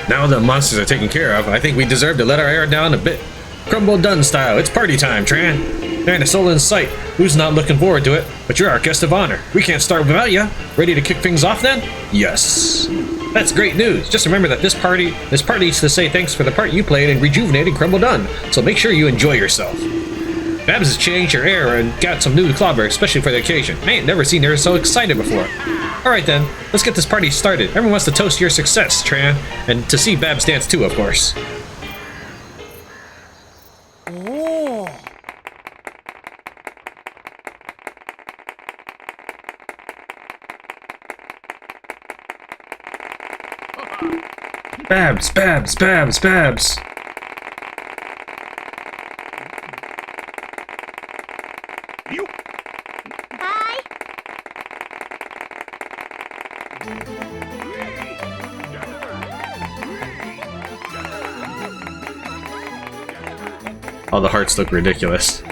Now the monsters are taken care of, I think we deserve to let our hair down a bit. Crumble done style, it's party time, Tran. There ain't a soul in sight. Who's not looking forward to it? But you're our guest of honor. We can't start without you. Ready to kick things off then? Yes. That's great news. Just remember that this party's to say thanks for the part you played in rejuvenating Crumble Done. So make sure you enjoy yourself. Babs has changed her air and got some new clobber, especially for the occasion. I ain't never seen her so excited before. Alright then, let's get this party started. Everyone wants to toast your success, Tran. And to see Babs dance too, of course. Babs, Babs, Babs, Babs. Hi. All the hearts look ridiculous.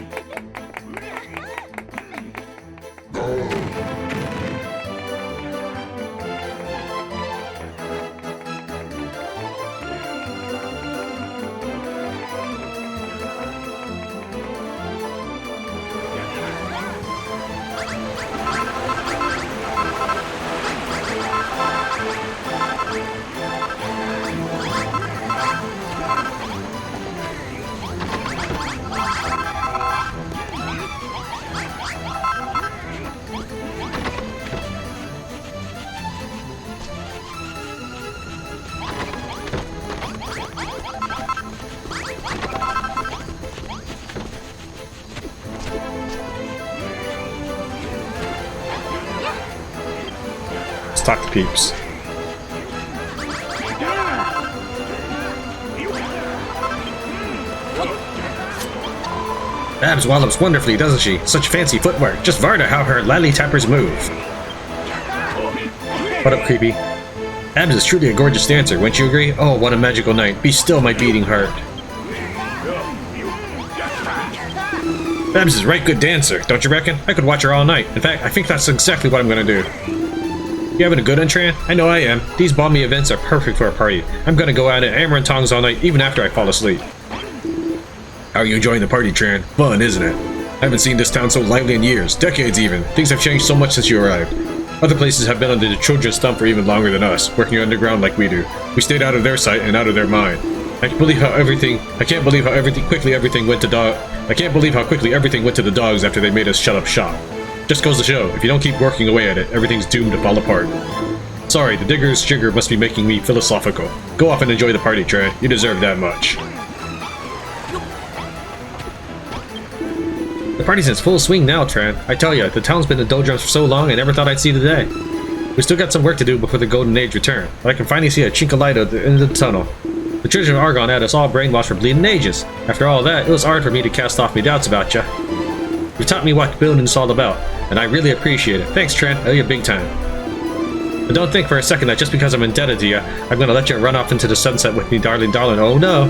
Talk to peeps. Babs wallops wonderfully, doesn't she? Such fancy footwork. Just Varda how her lally tappers move. What up, creepy? Babs is truly a gorgeous dancer, wouldn't you agree? Oh, what a magical night. Be still, my beating heart. Babs is a right good dancer, don't you reckon? I could watch her all night. In fact, I think that's exactly what I'm gonna do. You having a good one, Tran? I know I am. These balmy events are perfect for a party. I'm gonna go out and hammer and tongs all night, even after I fall asleep. How are you enjoying the party, Tran? Fun, isn't it? I haven't seen this town so lively in years, decades even. Things have changed so much since you arrived. Other places have been under the children's thumb for even longer than us, working underground like we do. We stayed out of their sight and out of their mind. I can't believe how quickly everything went to the dogs after they made us shut up shop. Just goes to show, if you don't keep working away at it, everything's doomed to fall apart. Sorry, the digger's jigger must be making me philosophical. Go off and enjoy the party, Tran. You deserve that much. The party's in its full swing now, Tran. I tell ya, the town's been in doldrums for so long I never thought I'd see the day. We still got some work to do before the Golden Age return, but I can finally see a chink of light at the end of the tunnel. The Children of Argon had us all brainwashed for bleeding ages. After all that, it was hard for me to cast off me doubts about ya. You taught me what building's all about, and I really appreciate it. Thanks, Tran. I owe you big time. But don't think for a second that just because I'm indebted to you, I'm gonna let you run off into the sunset with me, darling. Oh no.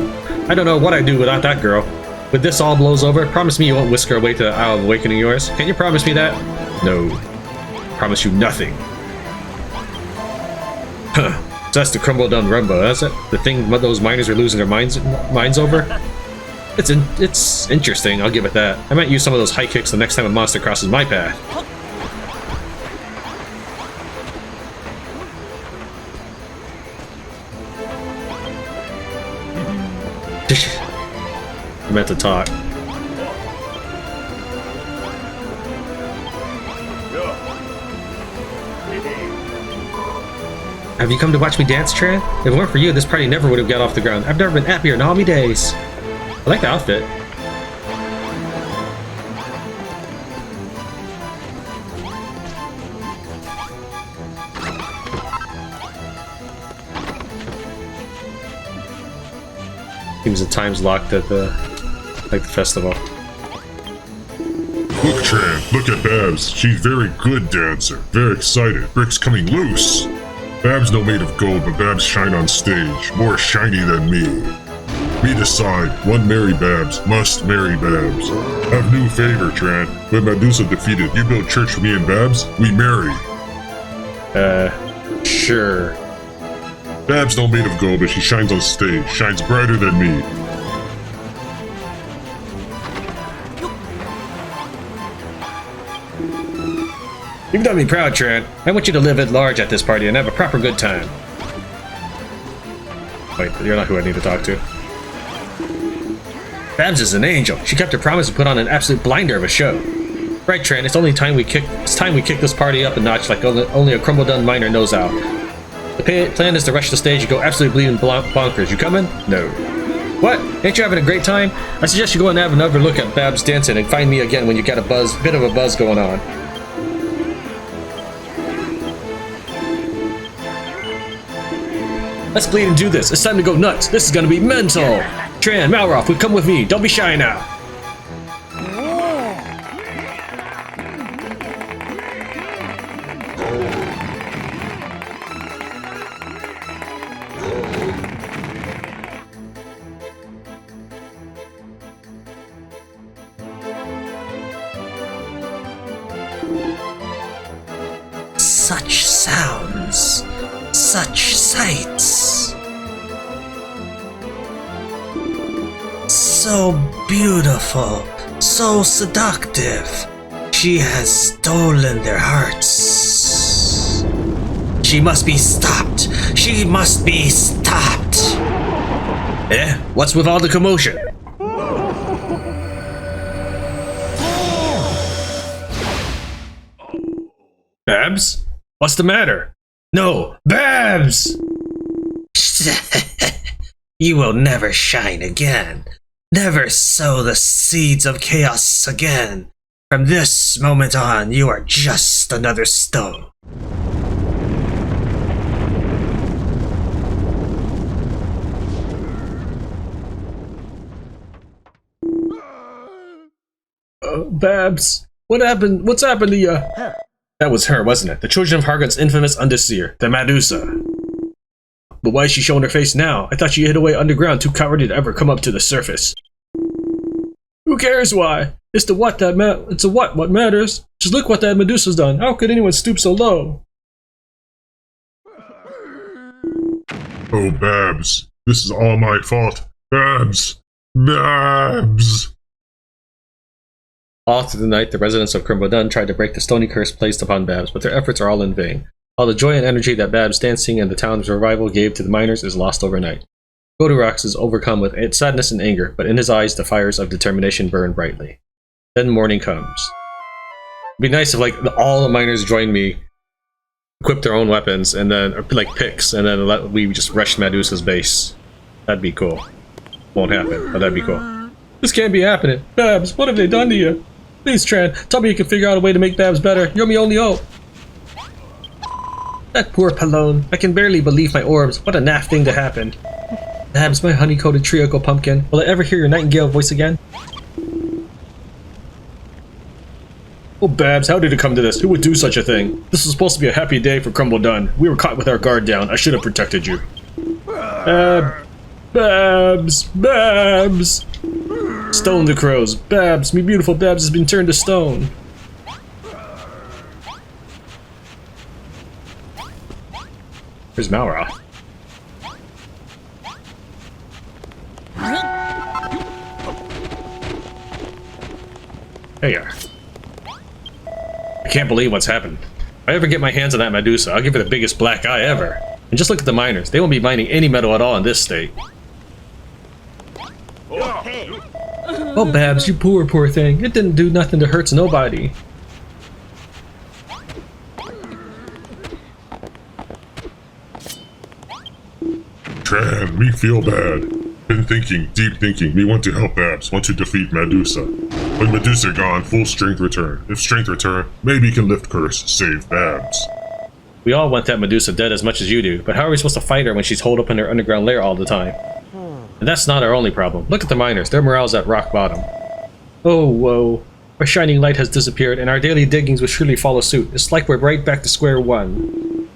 I don't know what I'd do without that girl. When this all blows over, promise me you won't whisk her away to the Isle of Awakening yours. Can you promise me that? No. Promise you nothing. Huh. So that's the Crumble Done Rumbo, that's it? The thing those miners are losing their minds over? It's interesting, I'll give it that. I might use some of those high kicks the next time a monster crosses my path. I meant to talk. Have you come to watch me dance, Tran? If it weren't for you, this party never would have got off the ground. I've never been happier in all my days. I like the outfit. Seems the time's locked at the festival. Look, Tran, look at Babs. She's very good dancer. Very excited. Brick's coming loose. Babs no made of gold, but Babs shine on stage. More shiny than me. We decide, one marry Babs, must marry Babs. Have new favor, Tran. When Medusa defeated, you build church for me and Babs, we marry. Sure. Babs no made of gold, but she shines on stage. Shines brighter than me. You've done me proud, Tran. I want you to live at large at this party and have a proper good time. Wait, you're not who I need to talk to. Babs is an angel. She kept her promise and put on an absolute blinder of a show. Right, Tran, it's time we kick this party up a notch like only a Crumbledun miner knows how. The plan is to rush the stage and go absolutely bleeding bonkers. You coming? No. What? Ain't you having a great time? I suggest you go and have another look at Babs dancing and find me again when you got a bit of a buzz going on. Let's bleed and do this. It's time to go nuts. This is gonna be mental. Tran, Malroth, come with me. Don't be shy now. Such sounds, such sights. So beautiful, so seductive. She has stolen their hearts. She must be stopped. She must be stopped. Eh? What's with all the commotion? Babs? What's the matter? No, Babs! You will never shine again. Never sow the seeds of chaos again. From this moment on, you are just another stone. Babs, what happened? What's happened to you? That was her, wasn't it? The children of Hargon's infamous Underseer, the Medusa. But why is she showing her face now? I thought she hid away underground, too cowardly to ever come up to the surface. Who cares why? It's the what matters. Just look what that Medusa's done. How could anyone stoop so low? Oh, Babs. This is all my fault. Babs! Babs! All through the night, the residents of Crumbledun tried to break the stony curse placed upon Babs, but their efforts are all in vain. All the joy and energy that Babs' dancing and the town's revival gave to the miners is lost overnight. Goldilocks is overcome with sadness and anger, but in his eyes the fires of determination burn brightly. Then morning comes. It'd be nice if all the miners join me, equip their own weapons, and then picks, and then we just rush Medusa's base. That'd be cool. Won't happen, but that'd be cool. This can't be happening. Babs, what have they done to you? Please, Tran, tell me you can figure out a way to make Babs better. You're my only hope. That poor Palone. I can barely believe my orbs. What a naff thing to happen. Babs, my honey-coated treacle pumpkin. Will I ever hear your nightingale voice again? Oh, Babs, how did it come to this? Who would do such a thing? This was supposed to be a happy day for Crumbledun. We were caught with our guard down. I should have protected you. Babs! Babs! Stone the crows. Babs, me beautiful Babs has been turned to stone. Where's Malroth? There you are. I can't believe what's happened. If I ever get my hands on that Medusa, I'll give her the biggest black eye ever. And just look at the miners. They won't be mining any metal at all in this state. Oh, Babs, you poor thing. It didn't do nothing to hurt nobody. Tran, me feel bad. Been thinking, deep thinking. Me want to help Babs, want to defeat Medusa. When Medusa gone, full strength return. If strength return, maybe can lift curse, save Babs. We all want that Medusa dead as much as you do, but how are we supposed to fight her when she's holed up in her underground lair all the time? And that's not our only problem. Look at the miners, their morale's at rock bottom. Oh, whoa. Our shining light has disappeared, and our daily diggings will surely follow suit. It's like we're right back to square one.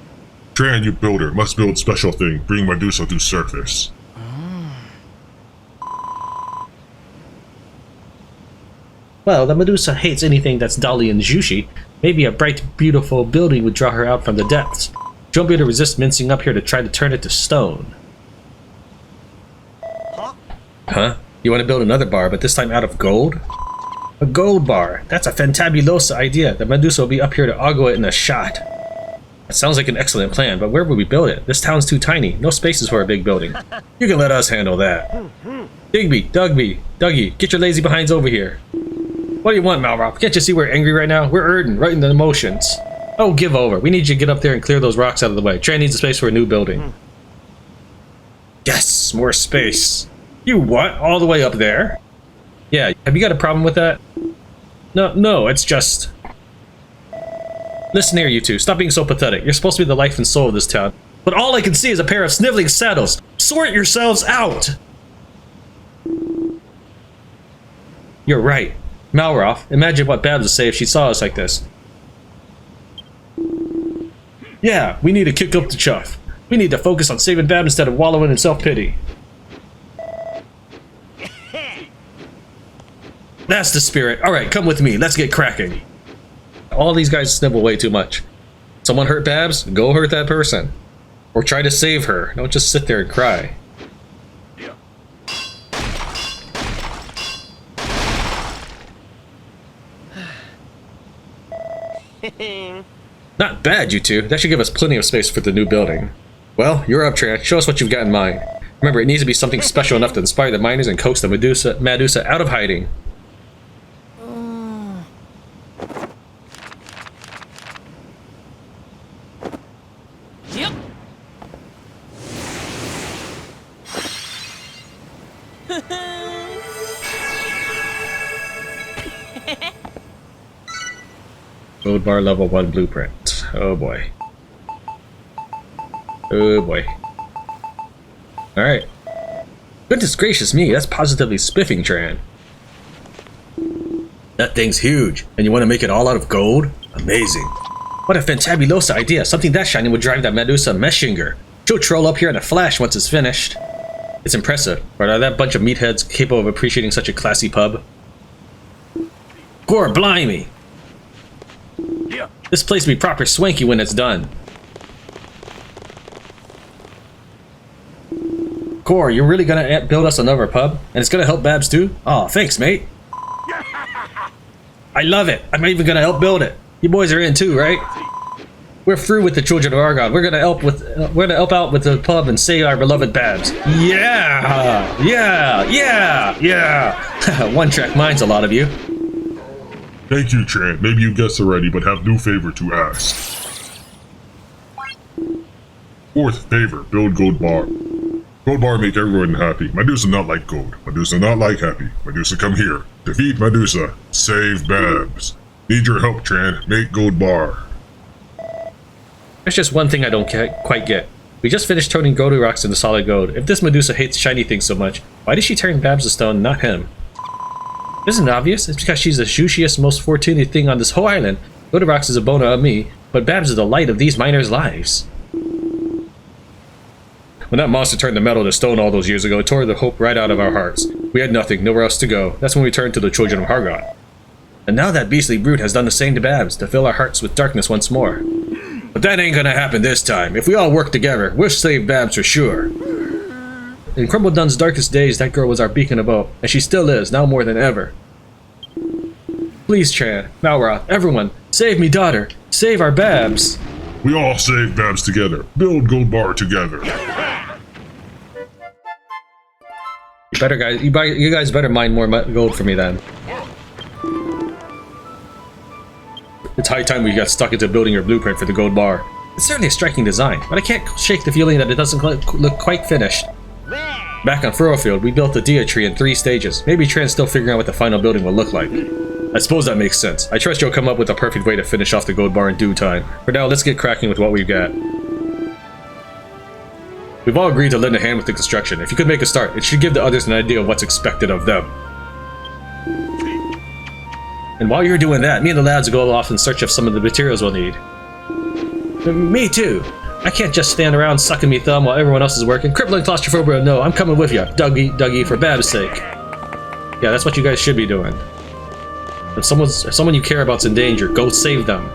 Tran, you builder, must build special thing. Bring Medusa to surface. Well, the Medusa hates anything that's dolly and juicy. Maybe a bright, beautiful building would draw her out from the depths. You won't be able to resist mincing up here to try to turn it to stone. Huh? You want to build another bar, but this time out of gold? A gold bar. That's a fantabulosa idea. The Medusa will be up here to ogle it in a shot. That sounds like an excellent plan, but where would we build it? This town's too tiny. No spaces for a big building. You can let us handle that. Dougie, get your lazy behinds over here. What do you want, Malroth? Can't you see we're angry right now? We're Erden, right in the emotions. Oh, give over. We need you to get up there and clear those rocks out of the way. Tran needs a space for a new building. Yes, more space. You what? All the way up there? Yeah, have you got a problem with that? No, it's just... Listen here, you two. Stop being so pathetic. You're supposed to be the life and soul of this town. But all I can see is a pair of sniveling saddles. Sort yourselves out! You're right. Malroth, imagine what Babs would say if she saw us like this. Yeah, we need to kick up the chuff. We need to focus on saving Babs instead of wallowing in self-pity. That's the spirit. Alright, come with me. Let's get cracking. All these guys snivel way too much. Someone hurt Babs? Go hurt that person. Or try to save her. Don't just sit there and cry. Not bad, you two. That should give us plenty of space for the new building. Well, you're up, Tran. Show us what you've got in mind. Remember, it needs to be something special enough to inspire the miners and coax the Medusa out of hiding. Yep. Gold bar level 1 blueprint. Oh boy. Oh boy. Alright. Goodness gracious me, that's positively spiffing, Tran. That thing's huge, and you want to make it all out of gold? Amazing. What a fantabulosa idea. Something that shiny would drive that Medusa Meshinger. She'll troll up here in a flash once it's finished. It's impressive, but are that bunch of meatheads capable of appreciating such a classy pub? Gore blimey! This place will be proper swanky when it's done. Core, you're really gonna build us another pub? And it's gonna help Babs too? Aw, thanks, mate. I love it. I'm even gonna help build it. You boys are in too, right? We're through with the children of Argon. We're gonna help out with the pub and save our beloved Babs. Yeah! One-track minds, a lot of you. Thank you, Tran. Maybe you guessed already, but have new favor to ask. Fourth favor, build gold bar. Gold bar make everyone happy. Medusa not like gold. Medusa not like happy. Medusa come here. Defeat Medusa. Save Babs. Need your help, Tran. Make gold bar. There's just one thing I don't quite get. We just finished turning gold rocks into solid gold. If this Medusa hates shiny things so much, why did she turn Babs to stone, not him? Isn't it obvious? It's because she's the juiciest, most fortunate thing on this whole island. Gold rocks is a bona of me, but Babs is the light of these miners' lives. When that monster turned the metal to stone all those years ago, it tore the hope right out of our hearts. We had nothing, nowhere else to go. That's when we turned to the children of Argon. And now that beastly brute has done the same to Babs, to fill our hearts with darkness once more. But that ain't gonna happen this time. If we all work together, we'll save Babs for sure. In Crumbledun's darkest days, that girl was our beacon of hope, and she still is, now more than ever. Please, Tran, Malroth, everyone, save me daughter. Save our Babs. We all save Babs together. Build gold bar together. You guys better mine more gold for me then. It's high time we got stuck into building your blueprint for the gold bar. It's certainly a striking design, but I can't shake the feeling that it doesn't look quite finished. Back on Furrowfield, we built the Dia Tree in 3 stages. Maybe Tran's still figuring out what the final building will look like. I suppose that makes sense. I trust you'll come up with the perfect way to finish off the gold bar in due time. For now, let's get cracking with what we've got. We've all agreed to lend a hand with the construction. If you could make a start, it should give the others an idea of what's expected of them. And while you're doing that, me and the lads will go off in search of some of the materials we'll need. Me too. I can't just stand around sucking me thumb while everyone else is working. Crippling claustrophobia, no, I'm coming with you. Dougie, for Babs' sake. Yeah, that's what you guys should be doing. If someone you care about's in danger, go save them.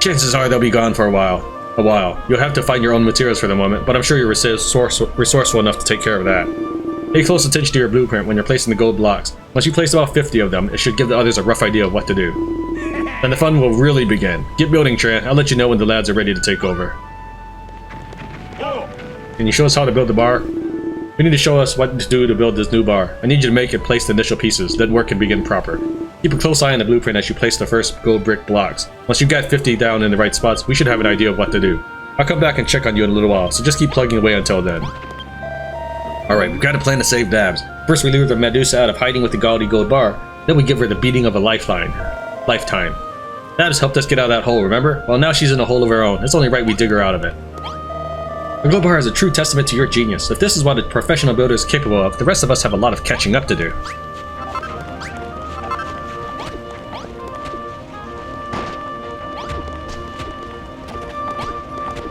Chances are they'll be gone for a while. a while. You'll have to find your own materials for the moment, but I'm sure you're resourceful enough to take care of that. Pay close attention to your blueprint when you're placing the gold blocks. Once you place about 50 of them, it should give the others a rough idea of what to do. Then the fun will really begin. Get building, Tran. I'll let you know when the lads are ready to take over. Can you show us how to build the bar? We need to show us what to do to build this new bar. I need you to make and place the initial pieces, then work can begin proper. Keep a close eye on the blueprint as you place the first gold brick blocks. Once you've got 50 down in the right spots, we should have an idea of what to do. I'll come back and check on you in a little while, so just keep plugging away until then. Alright, we've got a plan to save Babs. First we lure the Medusa out of hiding with the gaudy gold bar, then we give her the beating of a lifetime. Babs helped us get out of that hole, remember? Well, now she's in a hole of her own. It's only right we dig her out of it. The gold bar is a true testament to your genius. If this is what a professional builder is capable of, the rest of us have a lot of catching up to do.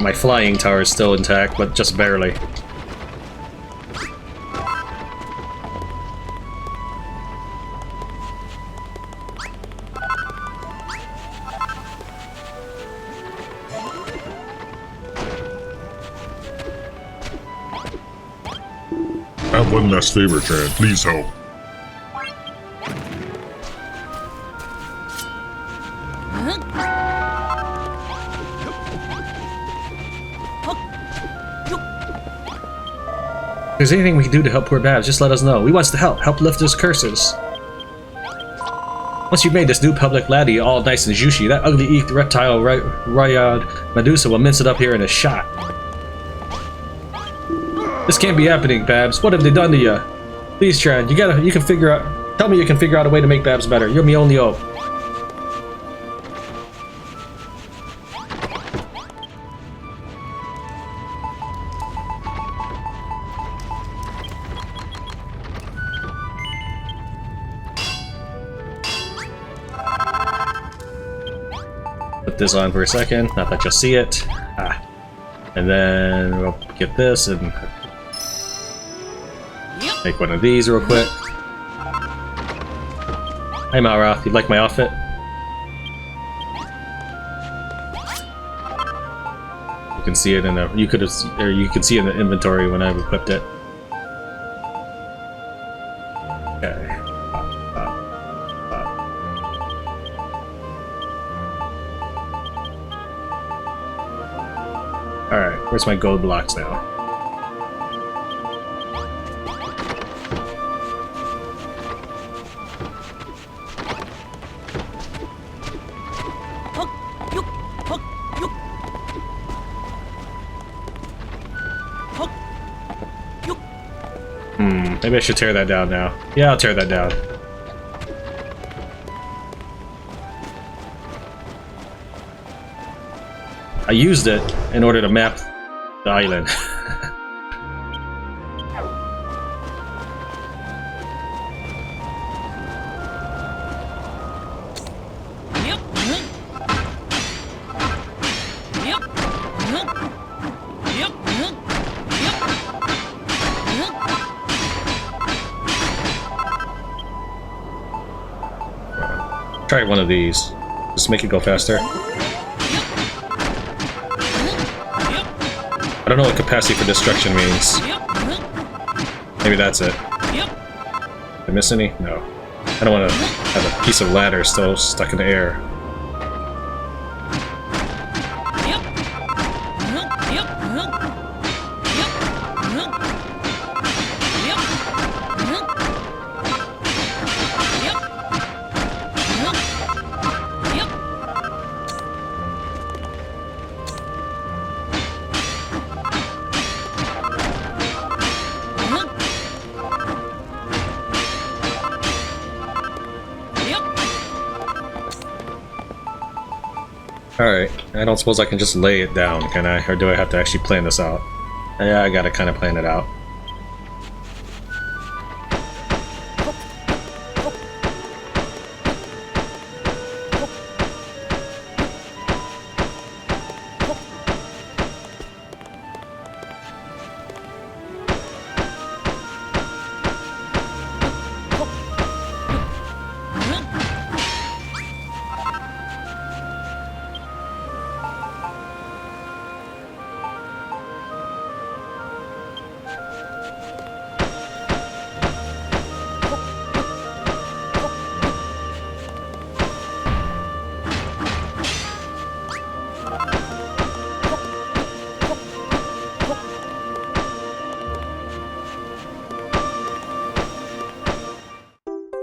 My flying tower is still intact, but just barely. I have one last favor, Tran. Please help. If there's anything we can do to help poor Babs, just let us know. We wants to help. Help lift his curses. Once you've made this new public laddie all nice and juicy, that ugly eeked reptile Ryad Medusa will mince it up here in a shot. This can't be happening, Babs. What have they done to you? Please, Tran, you can figure out. Tell me you can figure out a way to make Babs better. You're my only hope. Put this on for a second. Not that you'll see it. And then we'll get this and make one of these real quick. Hey Malroth, you like my outfit? You can see it in the you can see it in the inventory when I've equipped it. Okay. Alright, where's my gold blocks now? Maybe I should tear that down now. Yeah, I'll tear that down. I used it in order to map the island. Try one of these. Just make it go faster. I don't know what capacity for destruction means. Maybe that's it. Did I miss any? No. I don't want to have a piece of ladder still stuck in the air. Alright, I don't suppose I can just lay it down, can I? Or do I have to actually plan this out? Yeah, I gotta kind of plan it out.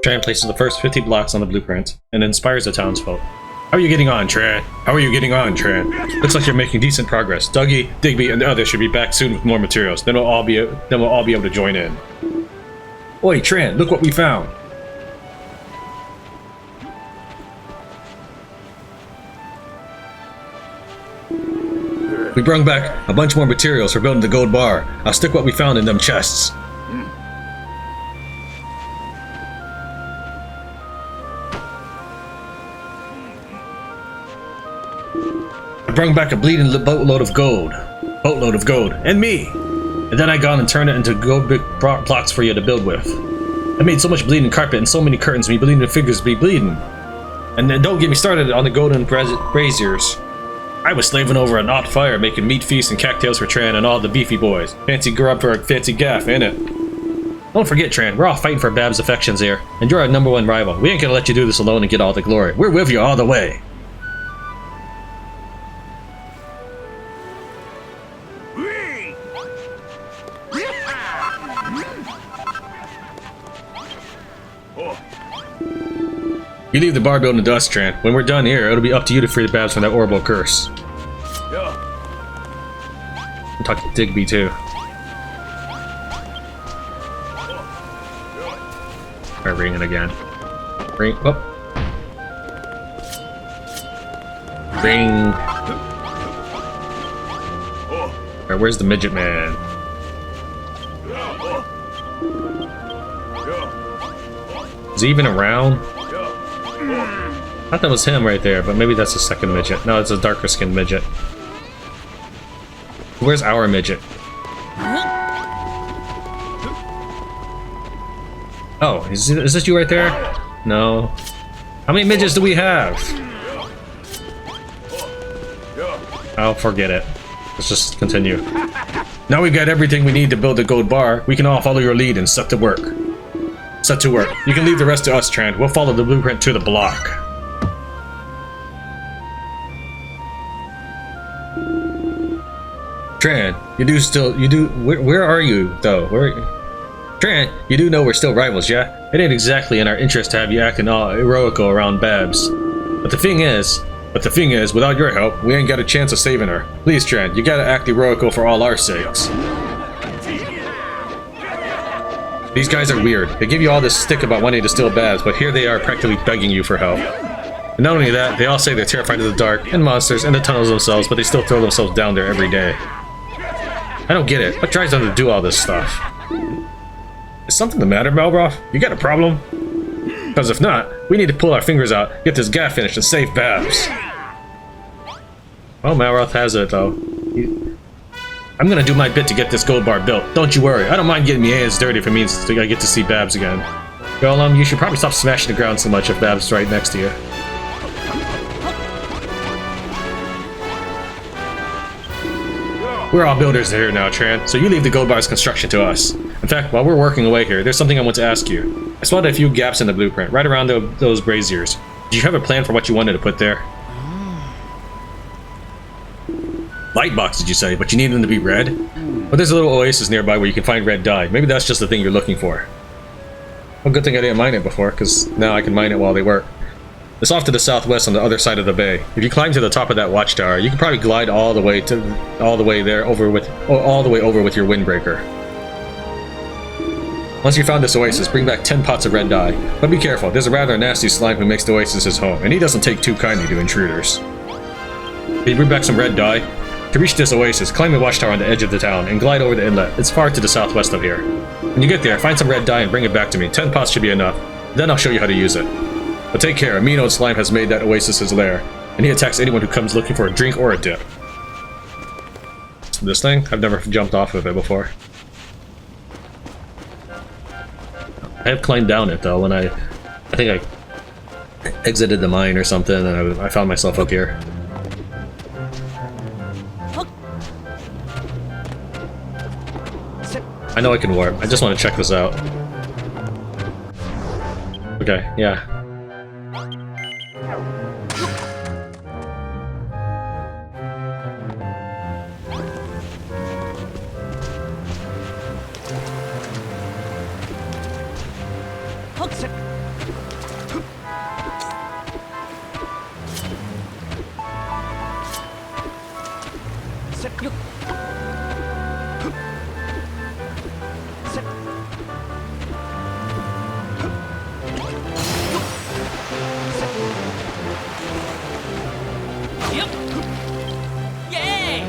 Tran places the first 50 blocks on the blueprint and inspires the townsfolk. How are you getting on, Tran? How are you getting on, Tran? Looks like you're making decent progress. Dougie, Digby, and the others should be back soon with more materials. Then we'll all be able to join in. Oi, Tran, look what we found. We brung back a bunch more materials for building the gold bar. I'll stick what we found in them chests. I brung back a bleeding boatload of gold. And me! And then I gone and turned it into gold big blocks for you to build with. I made so much bleeding carpet and so many curtains, me bleeding figures be bleeding. And then don't get me started on the golden braziers. I was slaving over an hot fire, making meat feasts and cocktails for Tran and all the beefy boys. Fancy grub for a fancy gaff, ain't it? Don't forget, Tran, we're all fighting for Bab's affections here, and you're our #1 rival. We ain't gonna let you do this alone and get all the glory. We're with you all the way. You leave the bar building to us, Tran. When we're done here, it'll be up to you to free the Babs from that horrible curse. I'm talking to Digby too. Alright, ring it again. Ring. Whoop. Ring. Alright, where's the midget man? Is he even around? I thought that was him right there, but maybe that's the second midget. No, it's a darker skinned midget. Where's our midget? Oh, is this you right there? No. How many midgets do we have? I'll forget it. Let's just continue. Now we've got everything we need to build the gold bar. We can all follow your lead and set to work. Set to work. You can leave the rest to us, Tran. We'll follow the blueprint to the block. Tran, where are you, though? Tran, you do know we're still rivals, yeah? It ain't exactly in our interest to have you acting all heroical around Babs. But the thing is, without your help, we ain't got a chance of saving her. Please, Tran, you gotta act heroical for all our sakes. These guys are weird. They give you all this stick about wanting to steal Babs, but here they are practically begging you for help. And not only that, they all say they're terrified of the dark, and monsters, and the tunnels themselves, but they still throw themselves down there every day. I don't get it. What drives them to do all this stuff? Is something the matter, Malroth? You got a problem? Because if not, we need to pull our fingers out, get this guy finished, and save Babs. Well, Malroth has it, though. I'm gonna do my bit to get this gold bar built. Don't you worry. I don't mind getting my hands dirty if it means I get to see Babs again. Well, you should probably stop smashing the ground so much if Babs is right next to you. We're all builders here now, Tran, so you leave the gold bar's construction to us. In fact, while we're working away here, there's something I want to ask you. I spotted a few gaps in the blueprint, right around those braziers. Did you have a plan for what you wanted to put there? Light box, did you say? But you need them to be red? Well, there's a little oasis nearby where you can find red dye. Maybe that's just the thing you're looking for. Well, good thing I didn't mine it before, because now I can mine it while they work. It's off to the southwest on the other side of the bay. If you climb to the top of that watchtower, you can probably glide all the way over with your windbreaker. Once you found this oasis, bring back 10 pots of red dye. But be careful, there's a rather nasty slime who makes the oasis his home, and he doesn't take too kindly to intruders. If you bring back some red dye, to reach this oasis, climb the watchtower on the edge of the town and glide over the inlet. It's far to the southwest of here. When you get there, find some red dye and bring it back to me. 10 pots should be enough. Then I'll show you how to use it. But take care, a mean old slime has made that oasis his lair, and he attacks anyone who comes looking for a drink or a dip. This thing? I've never jumped off of it before. I have climbed down it though when I think I exited the mine or something and I found myself up here. I know I can warp. I just want to check this out. Okay, yeah. Yep. Yay!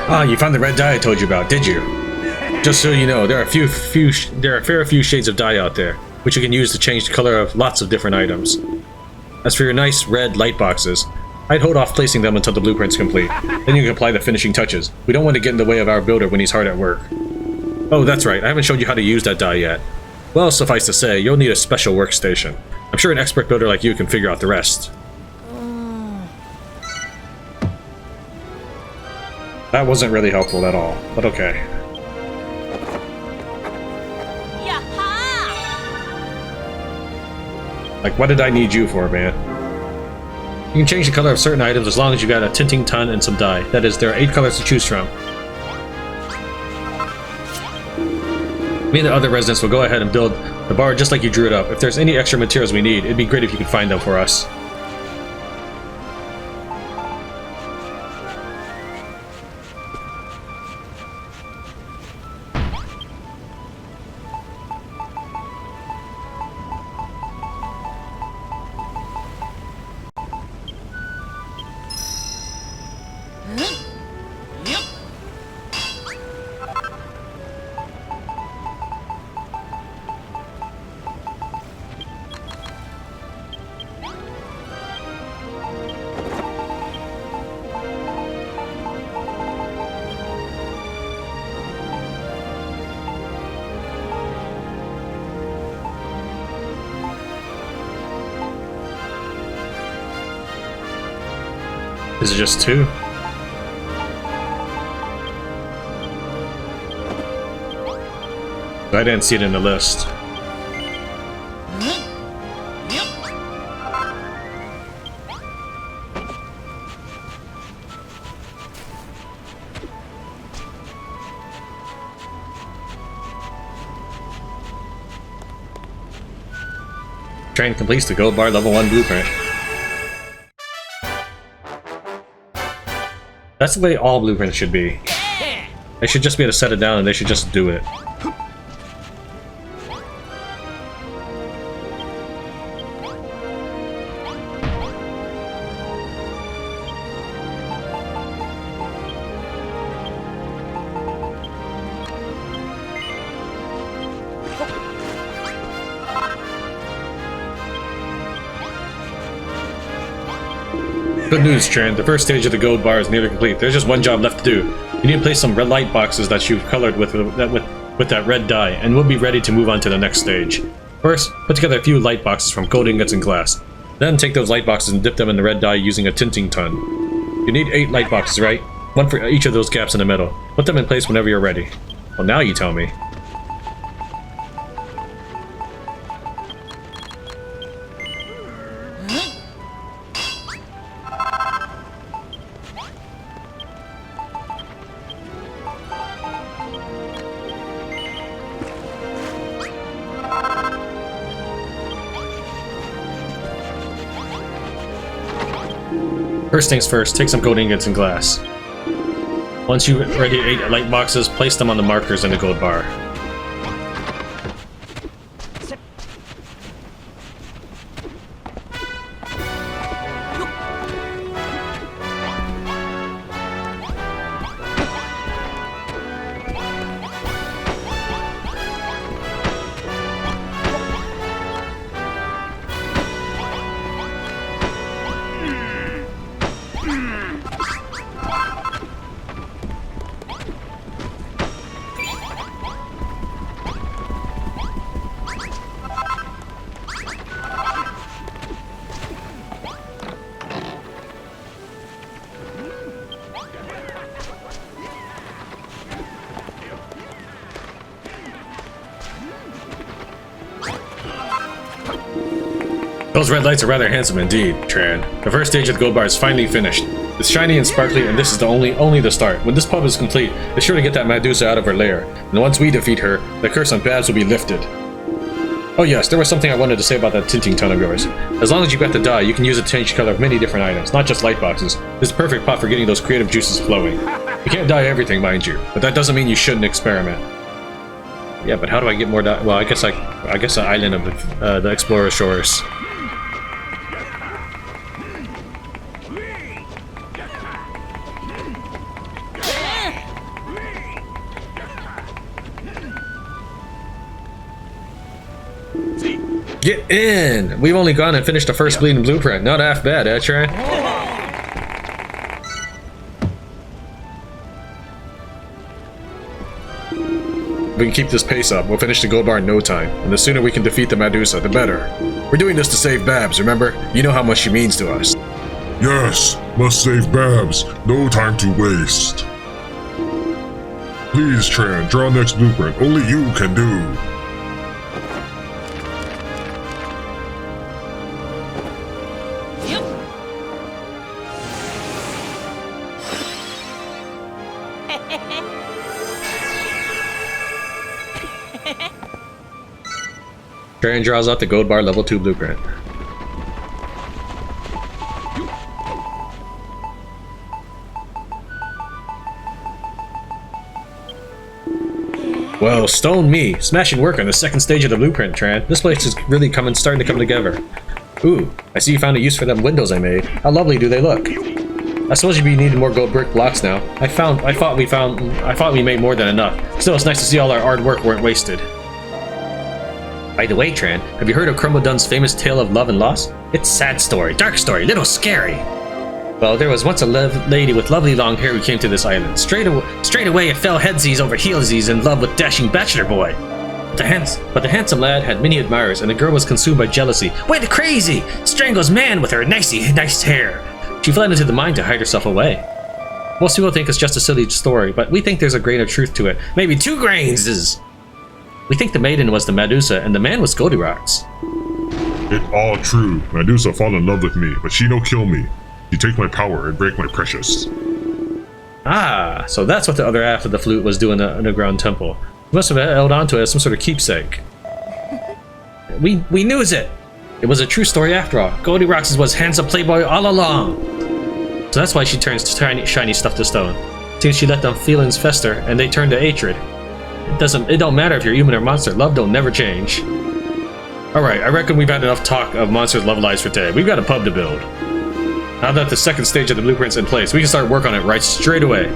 Ah, you found the red dye I told you about, did you? Just so you know, there are a fair few shades of dye out there, which you can use to change the color of lots of different items. As for your nice red light boxes, I'd hold off placing them until the blueprint's complete. Then you can apply the finishing touches. We don't want to get in the way of our builder when he's hard at work. Oh, that's right, I haven't showed you how to use that dye yet. Well, suffice to say, you'll need a special workstation. I'm sure an expert builder like you can figure out the rest. That wasn't really helpful at all, but okay. Yaha! Like, what did I need you for, man? You can change the color of certain items as long as you got a tinting ton and some dye. That is, there are 8 colors to choose from. Me and the other residents will go ahead and build the bar just like you drew it up. If there's any extra materials we need, it'd be great if you could find them for us. Yep. Is it just 2? I didn't see it in the list. Yep. Tran completes the gold bar level 1 blueprint. That's the way all blueprints should be. Yeah. They should just be able to set it down and they should just do it. Good news, Tran. The first stage of the gold bar is nearly complete. There's just one job left to do. You need to place some red light boxes that you've colored with that red dye, and we'll be ready to move on to the next stage. First, put together a few light boxes from gold ingots and glass. Then take those light boxes and dip them in the red dye using a tinting ton. You need 8 light boxes, right? One for each of those gaps in the middle. Put them in place whenever you're ready. Well, now you tell me. First things first, take some gold ingots and glass. Once you ready 8 light boxes, place them on the markers in the gold bar. Those red lights are rather handsome indeed, Tran. The first stage of the gold bar is finally finished. It's shiny and sparkly, and this is only the start. When this pub is complete, be sure to get that Medusa out of her lair. And once we defeat her, the curse on Babs will be lifted. Oh yes, there was something I wanted to say about that tinting ton of yours. As long as you got the dye, you can use it to change the color of many different items, not just light boxes. This is a perfect pot for getting those creative juices flowing. You can't dye everything, mind you, but that doesn't mean you shouldn't experiment. Yeah, but how do I get more dye? Well, I guess the island of the Explorer Shores. Get in! We've only gone and finished the first bleeding blueprint. Not half bad, eh, Tran? We can keep this pace up. We'll finish the gold bar in no time. And the sooner we can defeat the Medusa, the better. We're doing this to save Babs, remember? You know how much she means to us. Yes, must save Babs. No time to waste. Please, Tran, draw next blueprint. Only you can do. Tran draws out the gold bar level 2 blueprint. Well, stone me. Smashing work on the second stage of the blueprint, Tran. This place is really starting to come together. Ooh, I see you found a use for them windows I made. How lovely do they look? I suppose you'd be needing more gold brick blocks now. I thought we made more than enough. Still, it's nice to see all our hard work weren't wasted. By the way, Tran, have you heard of Crumble Dun's famous tale of love and loss? It's a sad story, dark story, little scary. Well, there was once a lady with lovely long hair who came to this island. Straight away it fell headsies over heelsies in love with dashing bachelor boy. But the handsome lad had many admirers, and the girl was consumed by jealousy. Went crazy! Strangles man with her nice hair. She fled into the mine to hide herself away. Most people think it's just a silly story, but we think there's a grain of truth to it. Maybe 2 grains! We think the maiden was the Medusa, and the man was Goldilocks. It all true. Medusa fall in love with me, but she no kill me. She take my power and break my precious. Ah, so that's what the other half of the flute was doing in the underground temple. He must have held on to it as some sort of keepsake. We knew it! It was a true story after all. Goldilocks was handsome playboy all along. So that's why she turns shiny stuff to stone. Since she let them feelings fester, and they turn to hatred. It don't matter if you're human or monster, love don't never change. Alright, I reckon we've had enough talk of monsters' love lives for today. We've got a pub to build. Now that the second stage of the blueprint's in place, we can start work on it right straight away.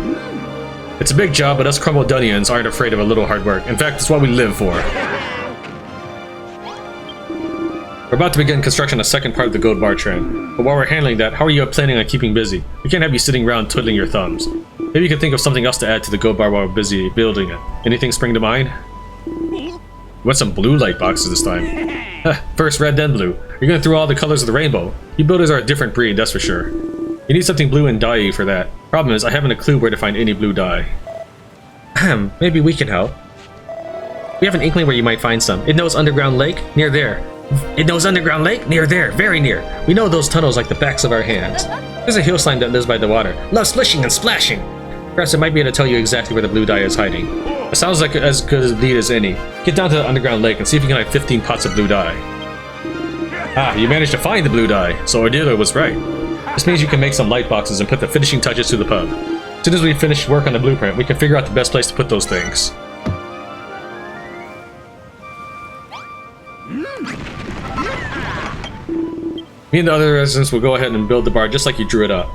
It's a big job, but us Crumble Dunians aren't afraid of a little hard work. In fact, it's what we live for. We're about to begin construction of the second part of the gold bar, Tran. But while we're handling that, how are you planning on keeping busy? We can't have you sitting around twiddling your thumbs. Maybe you can think of something else to add to the gold bar while we're busy building it. Anything spring to mind? We want some blue light boxes this time. First red, then blue. You're going through all the colors of the rainbow. You builders are a different breed, that's for sure. You need something blue and dye for that. Problem is, I haven't a clue where to find any blue dye. Maybe we can help. We have an inkling where you might find some. It knows underground lake, near there. It knows underground lake, near there, very near. We know those tunnels like the backs of our hands. There's a hill slime that lives by the water. Loves splishing and splashing. Perhaps it might be able to tell you exactly where the blue dye is hiding. It sounds like as good a lead as any. Get down to the underground lake and see if you can find 15 pots of blue dye. Ah, you managed to find the blue dye, so our dealer was right. This means you can make some light boxes and put the finishing touches to the pub. As soon as we finish work on the blueprint, we can figure out the best place to put those things. Me and the other residents will go ahead and build the bar just like you drew it up.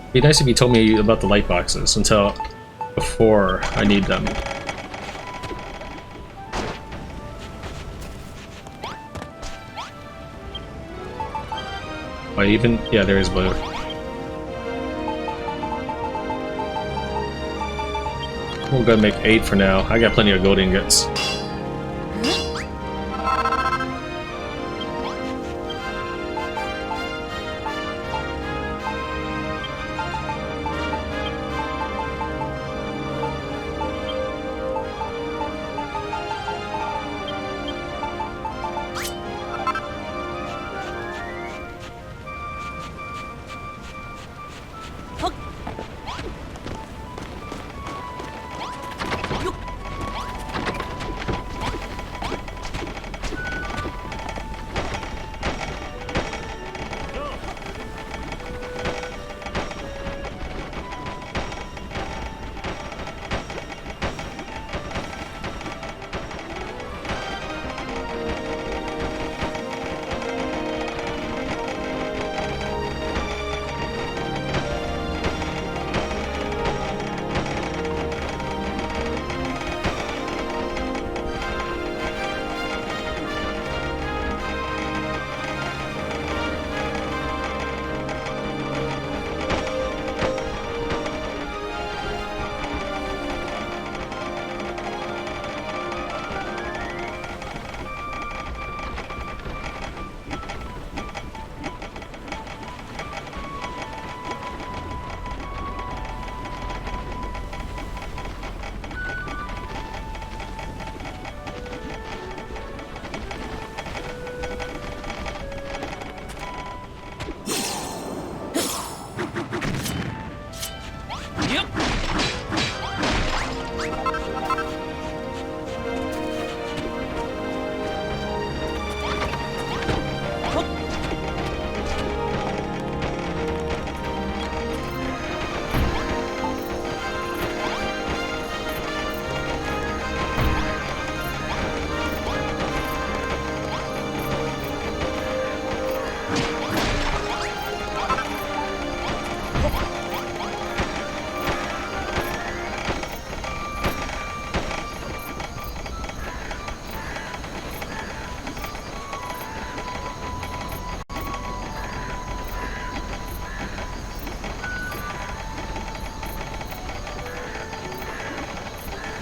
It'd be nice if you told me about the light boxes until before I need them. Why even? Yeah, there is blue. We'll go make 8 for now. I got plenty of gold ingots.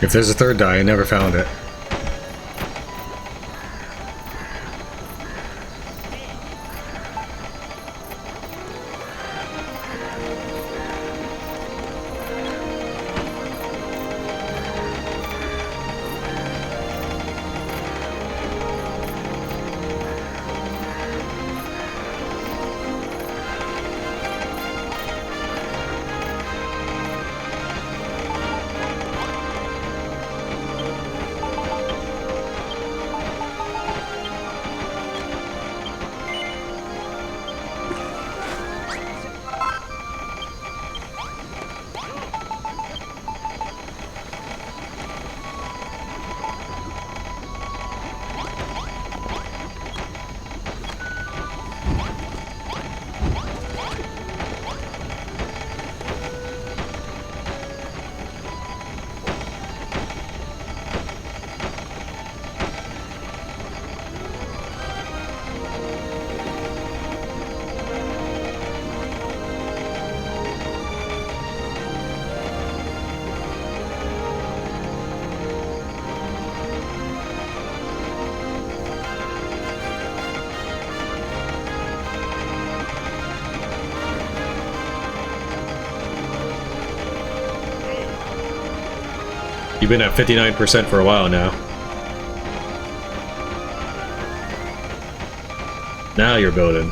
If there's a third die, I never found it. You've been at 59% for a while now. Now you're building.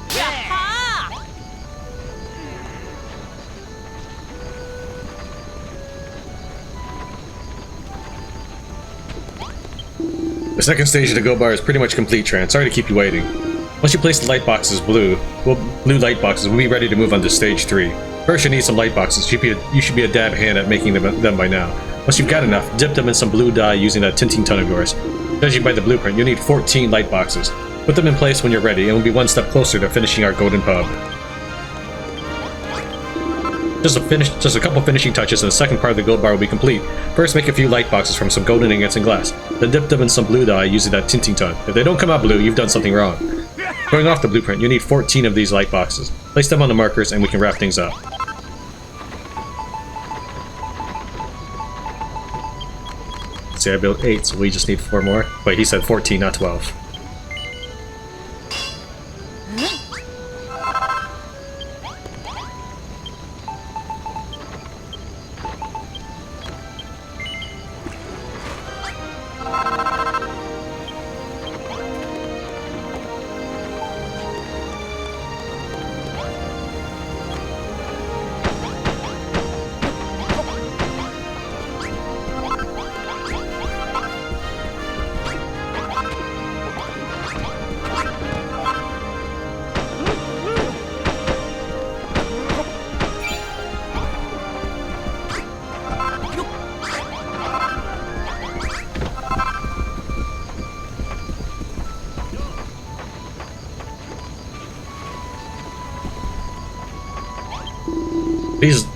Yaha! The second stage of the gold bar is pretty much complete, Tran. Sorry to keep you waiting. Once you place the light boxes blue light boxes, we'll be ready to move on to stage 3. First, you need some light boxes. You should be a dab hand at making them by now. Once you've got enough, dip them in some blue dye using that tinting ton of yours. Judging by the blueprint, you'll need 14 light boxes. Put them in place when you're ready, and we'll be one step closer to finishing our golden pub. Just a couple finishing touches and the second part of the gold bar will be complete. First, make a few light boxes from some golden ingots and glass. Then dip them in some blue dye using that tinting ton. If they don't come out blue, you've done something wrong. Going off the blueprint, you need 14 of these light boxes. Place them on the markers and we can wrap things up. See, I built 8, so we just need 4 more. Wait, he said 14, not 12.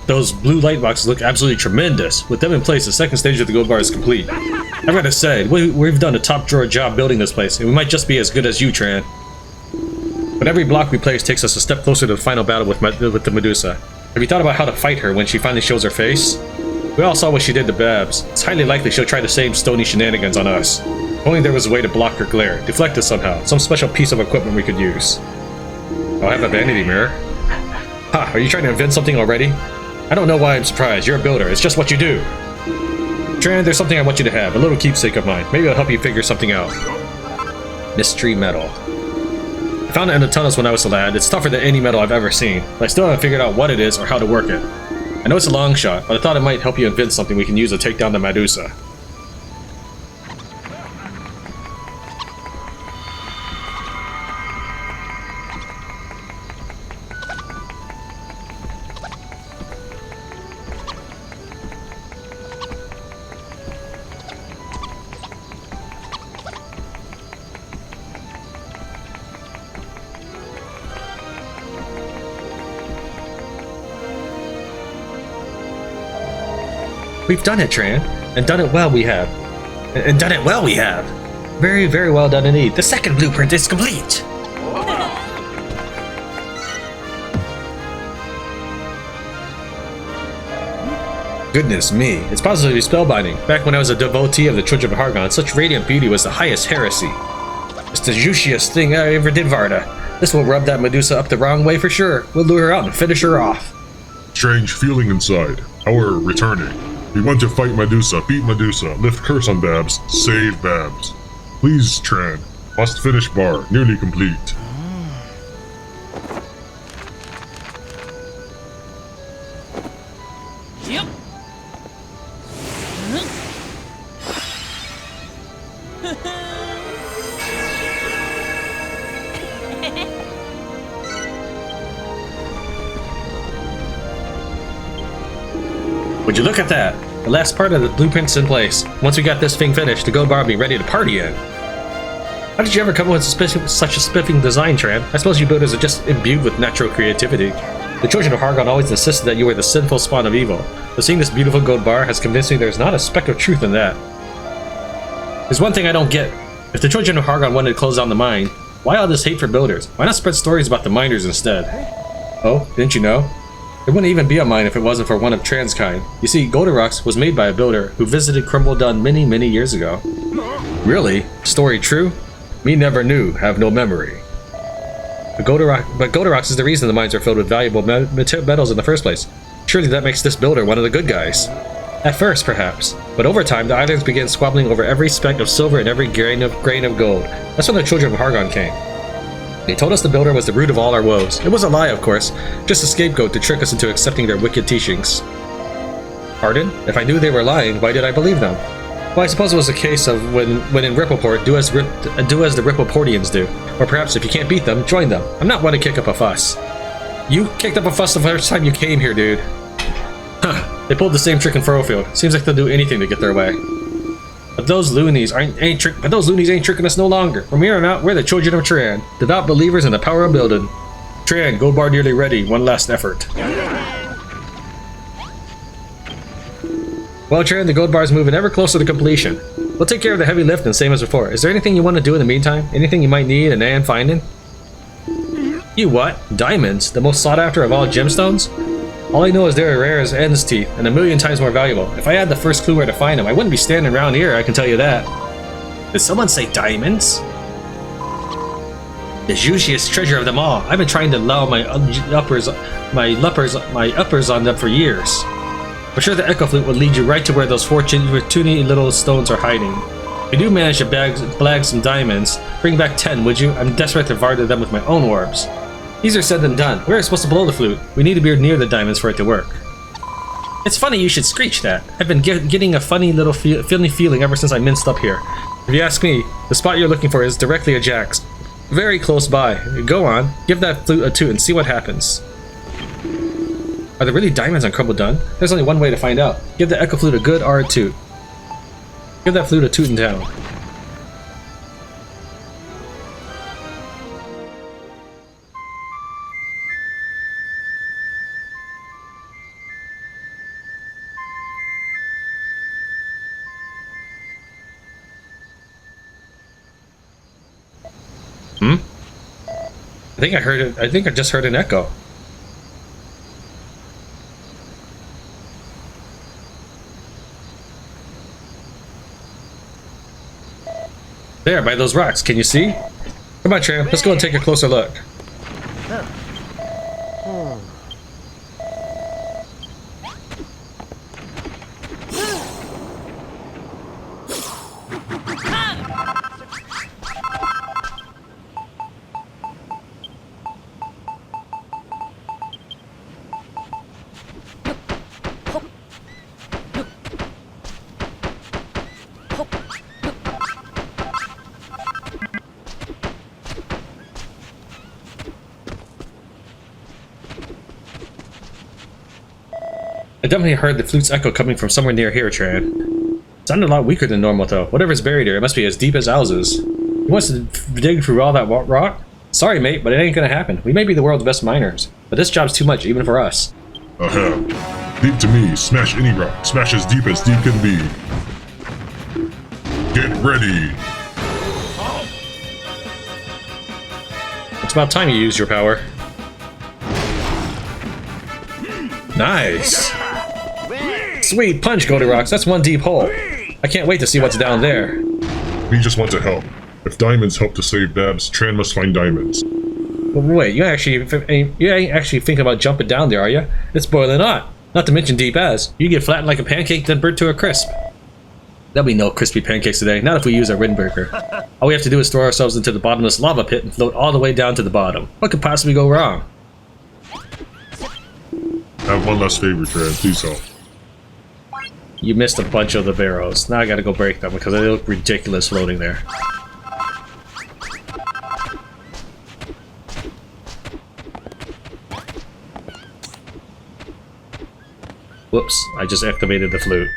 Those blue light boxes look absolutely tremendous. With them in place, the second stage of the gold bar is complete. I've got to say, we've done a top drawer job building this place, and we might just be as good as you, Tran. But every block we place takes us a step closer to the final battle with the Medusa. Have you thought about how to fight her when she finally shows her face? We all saw what she did to Babs. It's highly likely she'll try the same stony shenanigans on us. If only there was a way to block her glare, deflect it somehow, some special piece of equipment we could use. I'll have a vanity mirror. Ha, are you trying to invent something already? I don't know why I'm surprised. You're a builder. It's just what you do. Tran, there's something I want you to have. A little keepsake of mine. Maybe it'll help you figure something out. Mystery metal. I found it in the tunnels when I was a lad. It's tougher than any metal I've ever seen. But I still haven't figured out what it is or how to work it. I know it's a long shot, but I thought it might help you invent something we can use to take down the Medusa. We've done it, Tran. And done it well we have. And done it well we have. Very, very well done indeed. The second blueprint is complete. Goodness me, it's positively spellbinding. Back when I was a devotee of the Children of Hargon, such radiant beauty was the highest heresy. It's the juiciest thing I ever did, Varda. This will rub that Medusa up the wrong way for sure. We'll lure her out and finish her off. Strange feeling inside. Our returning. We want to fight Medusa, beat Medusa, lift curse on Babs, save Babs. Please, Tran. Must finish bar, nearly complete. Yep. Would you look at that? The last part of the blueprint's in place. Once we got this thing finished, the gold bar will be ready to party in. How did you ever come up with such a spiffing design, Tran? I suppose you builders are just imbued with natural creativity. The Children of Hargon always insisted that you were the sinful spawn of evil, but seeing this beautiful gold bar has convinced me there's not a speck of truth in that. There's one thing I don't get. If the Children of Hargon wanted to close down the mine, why all this hate for builders? Why not spread stories about the miners instead? Oh, didn't you know? There wouldn't even be a mine if it wasn't for one of Tran's kind. You see, Golden was made by a builder who visited Crumble Dun many, many years ago. Really? Story true? Me never knew, have no memory. But Golden is the reason the mines are filled with valuable metals in the first place. Surely that makes this builder one of the good guys. At first, perhaps. But over time, the islands began squabbling over every speck of silver and every grain of gold. That's when the Children of Hargon came. They told us the builder was the root of all our woes. It was a lie, of course, just a scapegoat to trick us into accepting their wicked teachings. Pardon? If I knew they were lying, why did I believe them? Well, I suppose it was a case of when in Rippleport, do as the Rippleportians do. Or perhaps if you can't beat them, join them. I'm not one to kick up a fuss. You kicked up a fuss the first time you came here, dude. Huh, they pulled the same trick in Furrowfield. Seems like they'll do anything to get their way. But those loonies ain't tricking us no longer. From here on out, we're the children of Tran, devout believers in the power of building. Tran, gold bar nearly ready. One last effort. Well, Tran, the gold bar is moving ever closer to completion. We'll take care of the heavy lift and same as before. Is there anything you want to do in the meantime? Anything you might need and finding? You what? Diamonds? The most sought after of all gemstones? All I know is they're rare as hen's teeth and 1,000,000 times more valuable. If I had the first clue where to find them, I wouldn't be standing around here, I can tell you that. Did someone say diamonds? The juiciest treasure of them all. I've been trying to lull my uppers on them for years. I'm sure the Echo Flute will lead you right to where those fortuny little stones are hiding. If you do manage to blag some diamonds, bring back 10, would you? I'm desperate to barter them with my own orbs. Easier said than done. Where are we supposed to blow the flute? We need to be near the diamonds for it to work. It's funny you should screech that. I've been getting a funny little feeling ever since I minced up here. If you ask me, the spot you're looking for is directly at Jack's. Very close by. Go on, give that flute a toot and see what happens. Are there really diamonds on Crumble Dun? There's only one way to find out. Give the Echo Flute a good hard toot. Give that flute a toot in town. I think I just heard an echo. There, by those rocks. Can you see? Come on, Tran. Let's go and take a closer look. I definitely heard the flute's echo coming from somewhere near here, Tran. It sounded a lot weaker than normal, though. Whatever's buried here, it must be as deep as Owl's. He wants to dig through all that rock? Sorry, mate, but it ain't gonna happen. We may be the world's best miners, but this job's too much, even for us. Deep to me. Smash any rock. Smash as deep can be. Get ready. It's about time you used your power. Nice! Sweet punch, Goldie Rocks. That's one deep hole. I can't wait to see what's down there. We just want to help. If diamonds help to save Babs, Tran must find diamonds. But wait, you ain't actually thinking about jumping down there, are you? It's boiling hot. Not to mention deep as. You get flattened like a pancake, then burnt to a crisp. There'll be no crispy pancakes today, not if we use our windbreaker. All we have to do is throw ourselves into the bottomless lava pit and float all the way down to the bottom. What could possibly go wrong? I have one last favor, Tran. Please help. You missed a bunch of the barrels. Now I gotta go break them because they look ridiculous floating there. Whoops, I just activated the flute.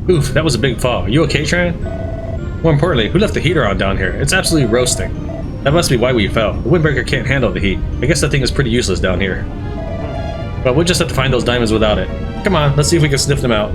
Oof, that was a big fall. You okay, Tran? More importantly, who left the heater on down here? It's absolutely roasting. That must be why we fell. The windbreaker can't handle the heat. I guess that thing is pretty useless down here. But we'll just have to find those diamonds without it. Come on, let's see if we can sniff them out.